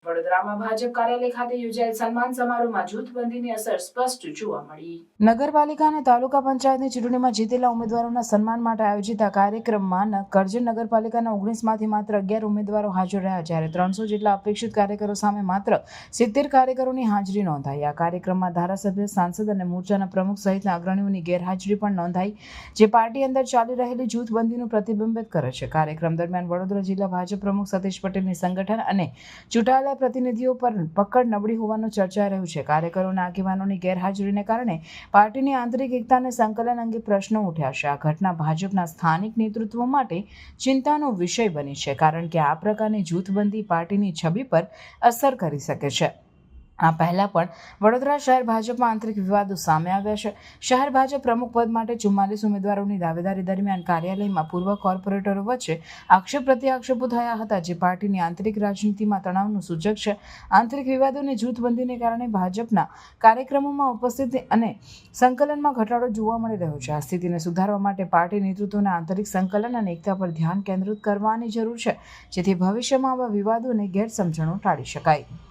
વડોદરામાં ભાજપ કાર્યાલય ખાતે યોજાયેલ સન્માન સમારોહમાં જૂથબંધીની અસર સ્પષ્ટ જોવા મળી. નગરપાલિકા અને તાલુકા પંચાયતની ચૂંટણીમાં જીતેલા ઉમેદવારોના સન્માન માટે આયોજિત આ કાર્યક્રમમાં કરજણ નગરપાલિકાના 19માંથી માત્ર 11 ઉમેદવારો હાજર રહ્યા, જ્યારે 300 જેટલા અપેક્ષિત કાર્યકરો સામે માત્ર 70 કાર્યકરોની હાજરી નોંધાઈ. આ કાર્યક્રમમાં ધારાસભ્ય, સાંસદ અને મોરચાના પ્રમુખ સહિતના અગ્રણીઓની ગેરહાજરી પણ નોંધાઈ, જે પાર્ટી અંદર ચાલી રહેલી જૂથબંધીનું પ્રતિબિંબિત કરે છે. કાર્યક્રમ દરમિયાન વડોદરા જિલ્લા ભાજપ પ્રમુખ સતીશ પટેલની સંગઠન અને ચૂંટાયેલા પ્રતિનિધિઓ પર પકડ નબળી હોવાનું ચર્ચાઈ રહ્યું છે. કાર્યકરો અને આગેવાનોની ગેરહાજરીને કારણે પાર્ટીની આંતરિક એકતા અને સંકલન અંગે પ્રશ્નો ઉઠ્યા છે. આ ઘટના ભાજપના સ્થાનિક નેતૃત્વ માટે ચિંતાનો વિષય બની છે, કારણ કે આ પ્રકારની જૂથબંધી પાર્ટીની છબી પર અસર કરી શકે છે. આ પહેલા પણ વડોદરા શહેર ભાજપમાં આંતરિક વિવાદો સામે આવ્યા છે. શહેર ભાજપ પ્રમુખ પદ માટે 44 ઉમેદવારોની દાવેદારી દરમિયાન કાર્યાલયમાં પૂર્વ કોર્પોરેટરો વચ્ચે આક્ષેપ પ્રત્યાક્ષેપો થયા હતા, જે પાર્ટીની આંતરિક રાજનીતિમાં તણાવનું સૂચક છે. આંતરિક વિવાદોની જૂથબંધીને કારણે ભાજપના કાર્યક્રમોમાં ઉપસ્થિતિ અને સંકલનમાં ઘટાડો જોવા મળી રહ્યો છે. આ સ્થિતિને સુધારવા માટે પાર્ટી નેતૃત્વને આંતરિક સંકલન અને એકતા પર ધ્યાન કેન્દ્રિત કરવાની જરૂર છે, જેથી ભવિષ્યમાં આવા વિવાદો અને ગેરસમજણો ટાળી શકાય.